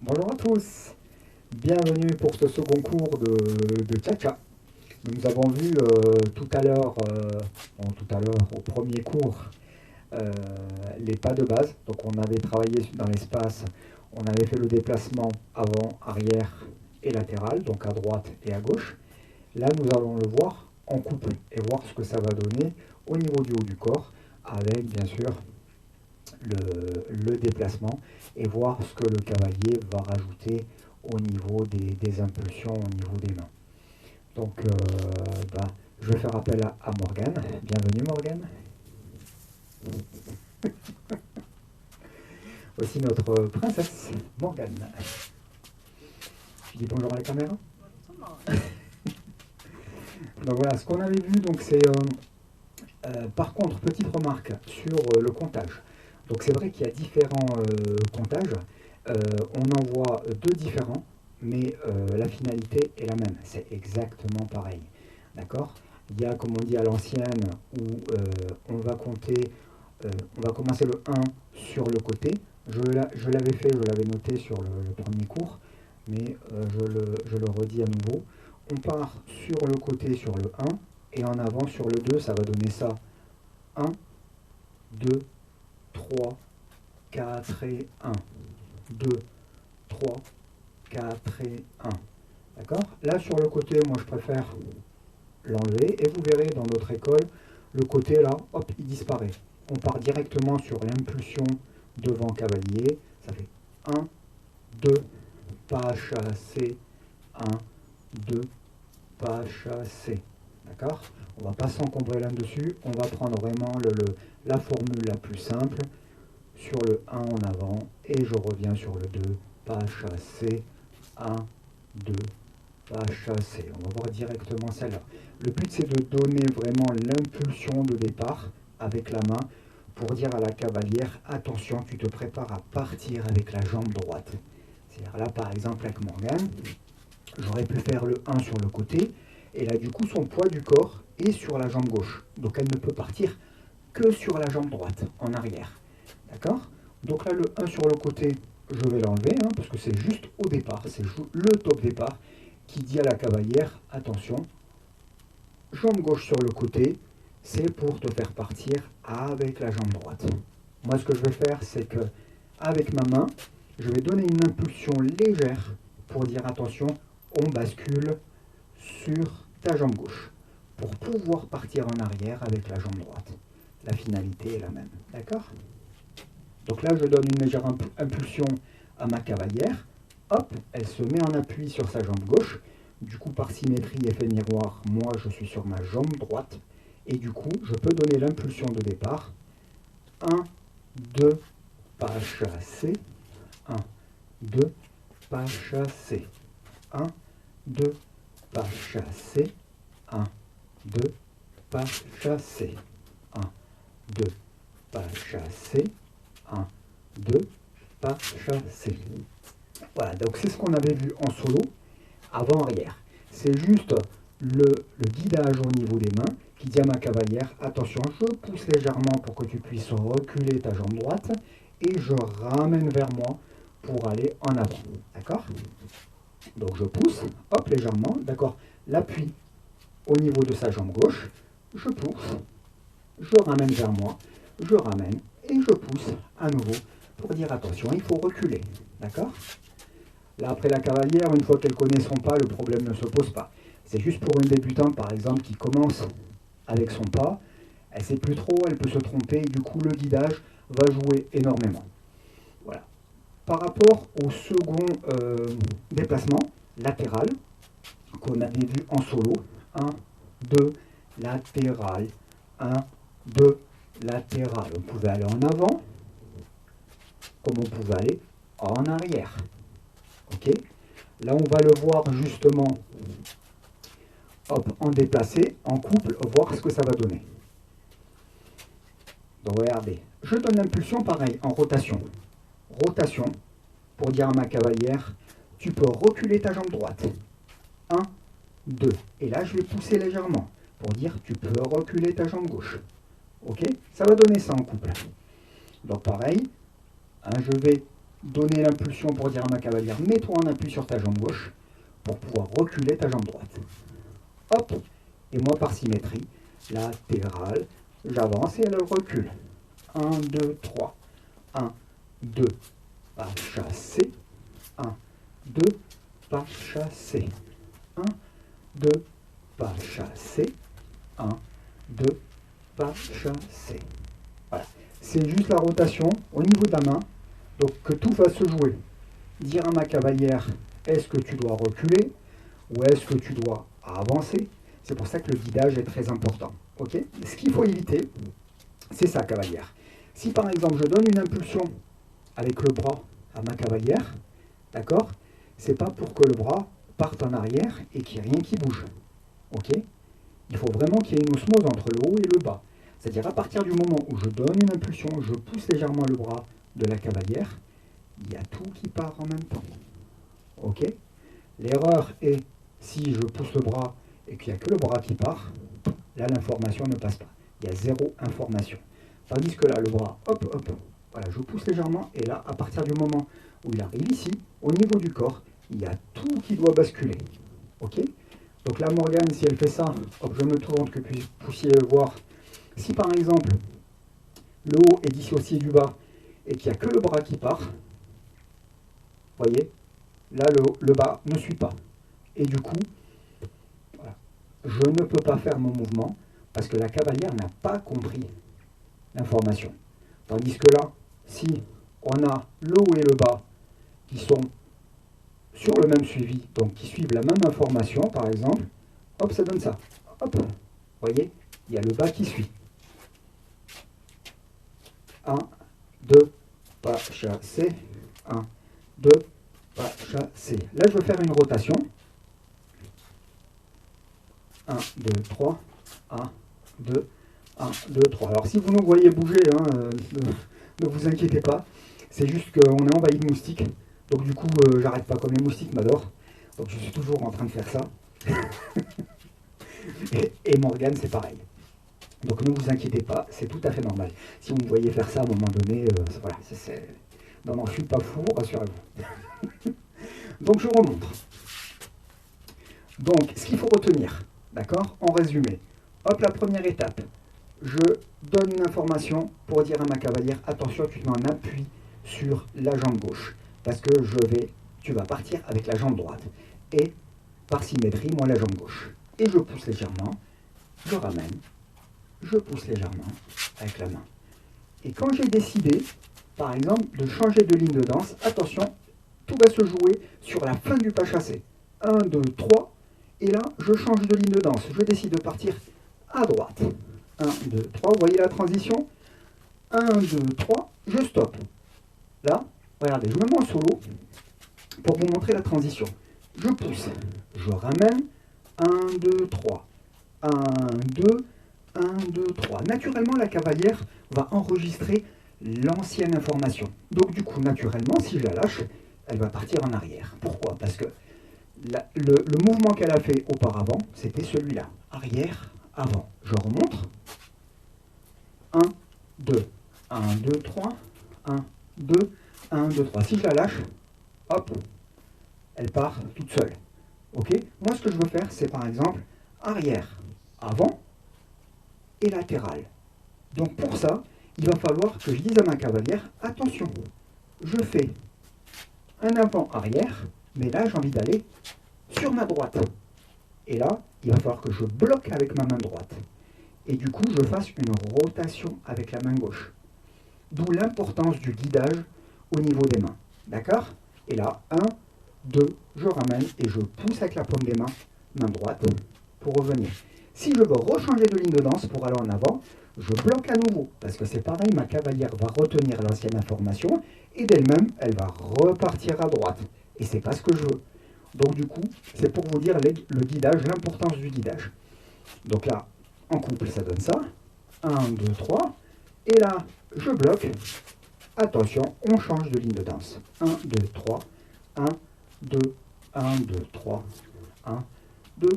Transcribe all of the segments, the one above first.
Bonjour à tous, bienvenue pour ce second cours de Cha-Cha. Nous avons vu tout à l'heure au premier cours, les pas de base. Donc on avait travaillé dans l'espace, on avait fait le déplacement avant, arrière et latéral, donc à droite et à gauche. Là nous allons le voir en couple et voir ce que ça va donner au niveau du haut du corps, avec bien sûr le déplacement et voir ce que le cavalier va rajouter au niveau des impulsions, au niveau des mains. Donc, je vais faire appel à Morgane. Bienvenue Morgane. Voici notre princesse Morgane. Tu dis bonjour à la caméra. Donc voilà, ce qu'on avait vu, donc c'est par contre, petite remarque sur le comptage. Donc c'est vrai qu'il y a différents comptages. On en voit deux différents, mais la finalité est la même. C'est exactement pareil. D'accord? Il y a, comme on dit à l'ancienne, où on va compter, on va commencer le 1 sur le côté. Je l'avais fait, je l'avais noté sur le premier cours, mais je le redis à nouveau. On part sur le côté sur le 1, et en avant sur le 2, ça va donner ça. 1, 2, 3, 4 et 1. 2, 3, 4 et 1. D'accord? Là, sur le côté, moi, je préfère l'enlever. Et vous verrez, dans notre école, le côté, là, hop, il disparaît. On part directement sur l'impulsion devant cavalier. Ça fait 1, 2, pas chassé. 1, 2, pas chassé. D'accord? On ne va pas s'encombrer là-dessus. On va prendre vraiment la formule la plus simple. Sur le 1 en avant, et je reviens sur le 2, pas chassé, 1, 2, pas chassé. On va voir directement celle-là. Le but, c'est de donner vraiment l'impulsion de départ avec la main pour dire à la cavalière, attention, tu te prépares à partir avec la jambe droite. C'est-à-dire là, par exemple, avec Morgane, j'aurais pu faire le 1 sur le côté, et là, du coup, son poids du corps est sur la jambe gauche. Donc, elle ne peut partir que sur la jambe droite, en arrière. D'accord? Donc là, le 1 sur le côté, je vais l'enlever, parce que c'est juste au départ, c'est le top départ qui dit à la cavalière, attention, jambe gauche sur le côté, c'est pour te faire partir avec la jambe droite. Moi, ce que je vais faire, c'est que, avec ma main, je vais donner une impulsion légère pour dire, attention, on bascule sur ta jambe gauche, pour pouvoir partir en arrière avec la jambe droite. La finalité est la même, d'accord? Donc là, je donne une légère impulsion à ma cavalière. Hop, elle se met en appui sur sa jambe gauche. Du coup, par symétrie, effet miroir, moi, je suis sur ma jambe droite. Et du coup, je peux donner l'impulsion de départ. 1, 2, pas chassé. 1, 2, pas chassé. 1, 2, pas chassé. 1, 2, pas chassé. 1, 2, pas chassé. 1, 2, pas chassé. Voilà, donc c'est ce qu'on avait vu en solo, avant-arrière. C'est juste le guidage au niveau des mains qui dit à ma cavalière, attention, je pousse légèrement pour que tu puisses reculer ta jambe droite et je ramène vers moi pour aller en avant. D'accord? Donc je pousse, hop, légèrement, d'accord? L'appui au niveau de sa jambe gauche, je pousse, je ramène vers moi, je ramène et je pousse à nouveau pour dire attention, il faut reculer. D'accord? Là, après la cavalière, une fois qu'elle connaît son pas, le problème ne se pose pas. C'est juste pour une débutante, par exemple, qui commence avec son pas, elle ne sait plus trop, elle peut se tromper, et du coup, le guidage va jouer énormément. Voilà. Par rapport au second déplacement, latéral, qu'on avait vu en solo, 1, 2, latéral, 1, 2, latéral. On pouvait aller en avant, comme on pouvait aller en arrière. Ok? Là, on va le voir justement, hop, en déplacé, en couple, voir ce que ça va donner. Donc, regardez. Je donne l'impulsion, pareil, en rotation. Rotation, pour dire à ma cavalière, tu peux reculer ta jambe droite. 1, 2. Et là, je vais pousser légèrement, pour dire, tu peux reculer ta jambe gauche. Ok? Ça va donner ça en couple. Donc, pareil, je vais donner l'impulsion pour dire à ma cavalière, mets-toi en appui sur ta jambe gauche pour pouvoir reculer ta jambe droite. Hop, et moi par symétrie, latérale, j'avance et elle recule. 1, 2, 3. 1, 2, pas chasser. 1, 2, pas chasser. 1, 2, pas chasser. 1, 2, pas chasser. Voilà. C'est juste la rotation au niveau de la main. Donc que tout va se jouer. Dire à ma cavalière, est-ce que tu dois reculer ou est-ce que tu dois avancer? C'est pour ça que le guidage est très important. Okay, ce qu'il faut éviter, c'est ça, cavalière. Si par exemple je donne une impulsion avec le bras à ma cavalière, d'accord, c'est pas pour que le bras parte en arrière et qu'il n'y ait rien qui bouge. Ok, il faut vraiment qu'il y ait une osmose entre le haut et le bas. C'est-à-dire à partir du moment où je donne une impulsion, je pousse légèrement le bras de la cavalière, il y a tout qui part en même temps. Ok, l'erreur est si je pousse le bras et qu'il n'y a que le bras qui part, là l'information ne passe pas. Il y a zéro information. Tandis que là, le bras, hop, hop, voilà, je pousse légèrement, et là, à partir du moment où il arrive ici, au niveau du corps, il y a tout qui doit basculer. Ok? Donc là, Morgane, si elle fait ça, hop, je me tourne, que vous puissiez voir. Si par exemple, le haut est dissocié du bas, et qu'il n'y a que le bras qui part, voyez, là, le bas ne suit pas. Et du coup, voilà, je ne peux pas faire mon mouvement, parce que la cavalière n'a pas compris l'information. Tandis que là, si on a le haut et le bas qui sont sur le même suivi, donc qui suivent la même information, par exemple, hop, ça donne ça. Hop, vous voyez, il y a le bas qui suit. 1, 2, pas chasser. 1, 2, pas chasser. Là, je veux faire une rotation. 1, 2, 3. 1, 2, 1, 2, 3. Alors si vous nous voyez bouger, ne vous inquiétez pas. C'est juste qu'on est envahi de moustiques. Donc du coup, j'arrête pas, comme les moustiques m'adorent. Donc je suis toujours en train de faire ça. et Morgane, c'est pareil. Donc ne vous inquiétez pas, c'est tout à fait normal. Si vous me voyez faire ça à un moment donné, voilà, c'est... Non, je ne suis pas fou, rassurez-vous. Donc je remonte. Donc, ce qu'il faut retenir, d'accord, en résumé, hop, la première étape, je donne une information pour dire à ma cavalière, attention, tu te mets en appui sur la jambe gauche, parce que tu vas partir avec la jambe droite. Et par symétrie, moi la jambe gauche. Et je pousse légèrement, je ramène, je pousse légèrement avec la main. Et quand j'ai décidé, par exemple, de changer de ligne de danse, attention, tout va se jouer sur la fin du pas chassé. 1, 2, 3, et là, je change de ligne de danse. Je décide de partir à droite. 1, 2, 3, vous voyez la transition? 1, 2, 3, je stoppe. Là, regardez, je me mets en solo pour vous montrer la transition. Je pousse, je ramène, 1, 2, 3. 1, 2, 1, 2, 3. Naturellement, la cavalière va enregistrer l'ancienne information. Donc du coup, naturellement, si je la lâche, elle va partir en arrière. Pourquoi? Parce que le mouvement qu'elle a fait auparavant, c'était celui-là. Arrière, avant. Je remonte. 1, 2. 1, 2, 3. 1, 2, 1, 2, 3. Si je la lâche, hop, elle part toute seule. Ok? Moi, ce que je veux faire, c'est par exemple arrière, avant et latéral. Donc pour ça, il va falloir que je dise à ma cavalière, attention, je fais un avant-arrière, mais là j'ai envie d'aller sur ma droite. Et là, il va falloir que je bloque avec ma main droite. Et du coup, je fasse une rotation avec la main gauche. D'où l'importance du guidage au niveau des mains. D'accord? Et là, 1, 2, je ramène et je pousse avec la paume des mains, main droite, pour revenir. Si je veux rechanger de ligne de danse pour aller en avant, je bloque à nouveau, parce que c'est pareil, ma cavalière va retenir l'ancienne information, et d'elle-même, elle va repartir à droite. Et c'est pas ce que je veux. Donc du coup, c'est pour vous dire le guidage, l'importance du guidage. Donc là, en couple, ça donne ça. 1, 2, 3. Et là, je bloque. Attention, on change de ligne de danse. 1, 2, 3. 1, 2, 1, 2, 3. 1, 2,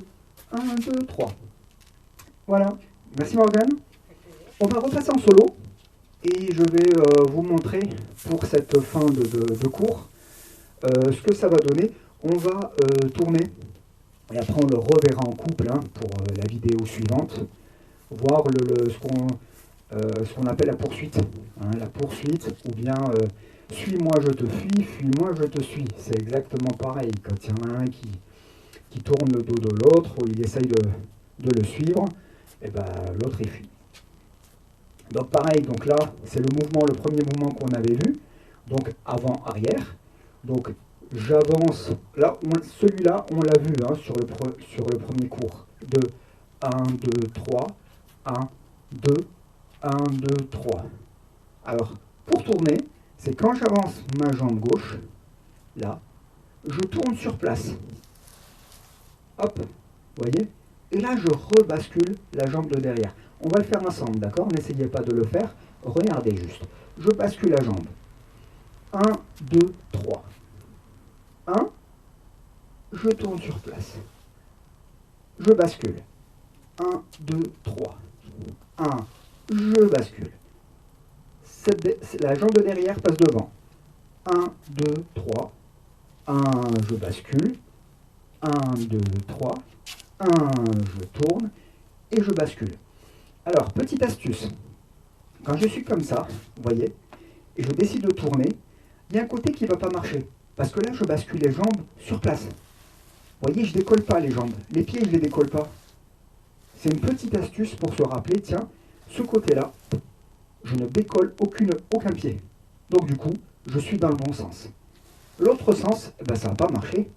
1, 2, 3. Voilà. Merci Morgane. On va repasser en solo. Et je vais vous montrer pour cette fin de cours ce que ça va donner. On va tourner, et après on le reverra en couple hein, pour la vidéo suivante, voir ce qu'on appelle la poursuite. Hein, la poursuite, ou bien suis-moi je te fuis, fuis-moi je te suis. C'est exactement pareil. Quand il y en a un qui tourne le dos de l'autre, ou il essaye de le suivre, et ben, l'autre il fuit. Donc pareil, donc là, c'est le premier mouvement qu'on avait vu. Donc avant-arrière. Donc j'avance. Là, celui-là, on l'a vu hein, sur le premier cours. De 1, 2, 3, 1, 2, 1, 2, 3. Alors, pour tourner, c'est quand j'avance ma jambe gauche, là, je tourne sur place. Hop, vous voyez? Et là, je rebascule la jambe de derrière. On va le faire ensemble, d'accord? N'essayez pas de le faire. Regardez juste. Je bascule la jambe. 1, 2, 3. 1, je tourne sur place. Je bascule. 1, 2, 3. 1, je bascule. La jambe de derrière passe devant. 1, 2, 3. 1, je bascule. 1, 2, 3. 1, je tourne. Et je bascule. Alors, petite astuce. Quand je suis comme ça, vous voyez, et je décide de tourner, il y a un côté qui ne va pas marcher. Parce que là, je bascule les jambes sur place. Vous voyez, je ne décolle pas les jambes. Les pieds, je ne les décolle pas. C'est une petite astuce pour se rappeler, tiens, ce côté-là, je ne décolle aucun pied. Donc du coup, je suis dans le bon sens. L'autre sens, ben, ça ne va pas marcher.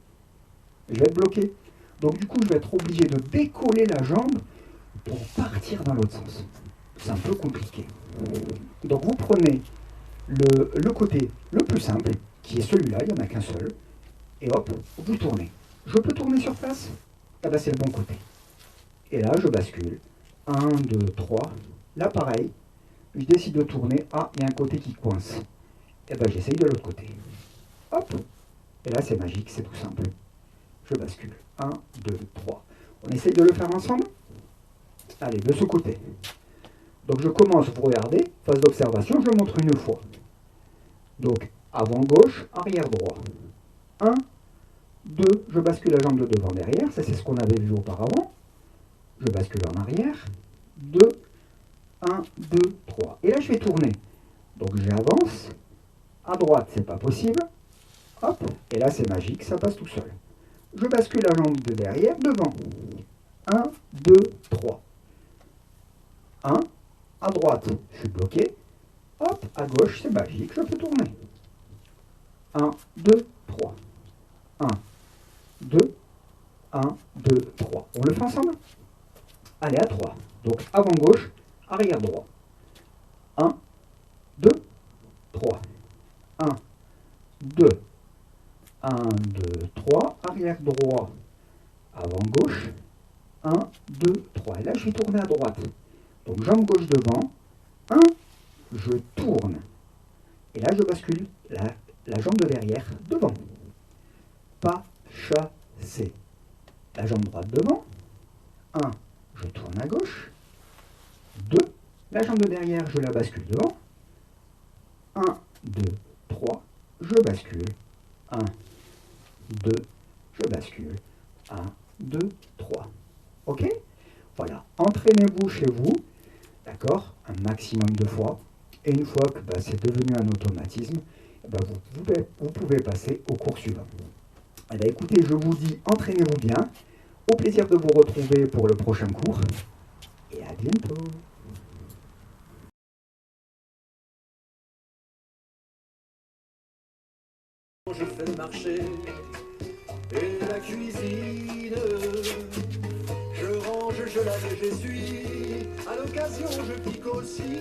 Je vais être bloqué. Donc du coup, je vais être obligé de décoller la jambe pour partir dans l'autre sens. C'est un peu compliqué. Donc vous prenez le côté le plus simple, qui est celui-là, il n'y en a qu'un seul, et hop, vous tournez. Je peux tourner sur place? Ah ben c'est le bon côté. Et là, je bascule. 1, 2, 3. Là, pareil, je décide de tourner. Ah, il y a un côté qui coince. Et ben j'essaye de l'autre côté. Hop. Et là, c'est magique, c'est tout simple. Je bascule. 1, 2, 3. On essaye de le faire ensemble? Allez, de ce côté. Donc je commence, vous regardez, phase d'observation, je montre une fois. Donc avant gauche, arrière droit. 1, 2, je bascule la jambe de devant derrière, ça c'est ce qu'on avait vu auparavant. Je bascule en arrière. 2, 1, 2, 3. Et là je vais tourner. Donc j'avance. À droite, c'est pas possible. Hop, et là c'est magique, ça passe tout seul. Je bascule la jambe de derrière, devant. 1, 2, 3. 1, à droite, je suis bloqué. Hop, à gauche, c'est magique, je peux tourner. 1, 2, 3. 1, 2, 1, 2, 3. On le fait ensemble? Allez, à 3. Donc avant gauche, arrière droit. 1, 2, 3. 1, 2, 1, 2, 3. Arrière droit, avant gauche. 1, 2, 3. Et là, je vais tourner à droite. Donc jambe gauche devant. 1, je tourne. Et là, je bascule la jambe de derrière devant. Pas chassé. La jambe droite devant. 1, je tourne à gauche. 2, la jambe de derrière, je la bascule devant. 1, 2, 3, je bascule. 1, 2, je bascule. 1, 2, 3. Ok? Voilà. Entraînez-vous chez vous. D'accord? Un maximum de fois. Et une fois que c'est devenu un automatisme, vous pouvez passer au cours suivant. Eh bien, écoutez, je vous dis, entraînez-vous bien. Au plaisir de vous retrouver pour le prochain cours. Et à bientôt. Je fais le marché et la cuisine. Je range, je lave, j'essuie. À l'occasion, je pique aussi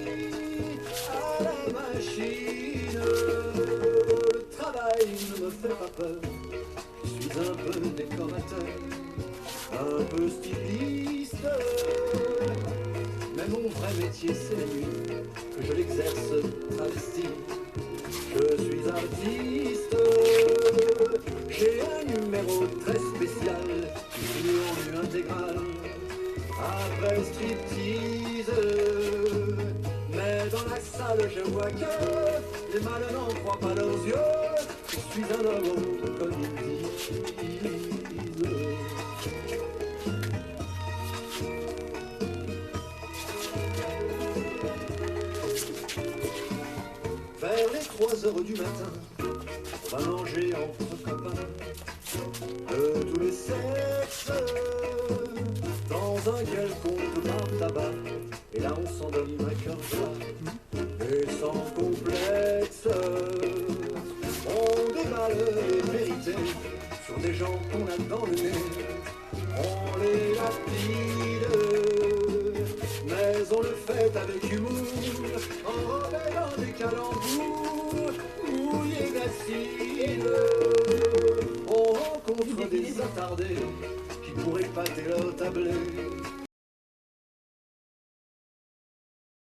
à la machine. Le travail ne me fait pas peur. Je suis un peu décorateur, un peu styliste. Mais mon vrai métier, c'est la nuit, que je l'exerce travesti. Je suis artiste, j'ai un numéro très spécial, fini en nu intégral, après striptease. Mais dans la salle, je vois que les malins n'en croient pas leurs yeux. Je suis un homme comme ils disent. Vers les 3 heures du matin, on va manger entre copains de tous les sexes dans un quelconque bar tabac. Et là on s'en donne un cœur plat et sans complexe. On déballe les vérités sur des gens qu'on a dans le nez. On les lapide, mais on le fait avec humour, en révélant des calembours mouillés d'acide. On rencontre des attardés qui pourraient pâter leur tablé.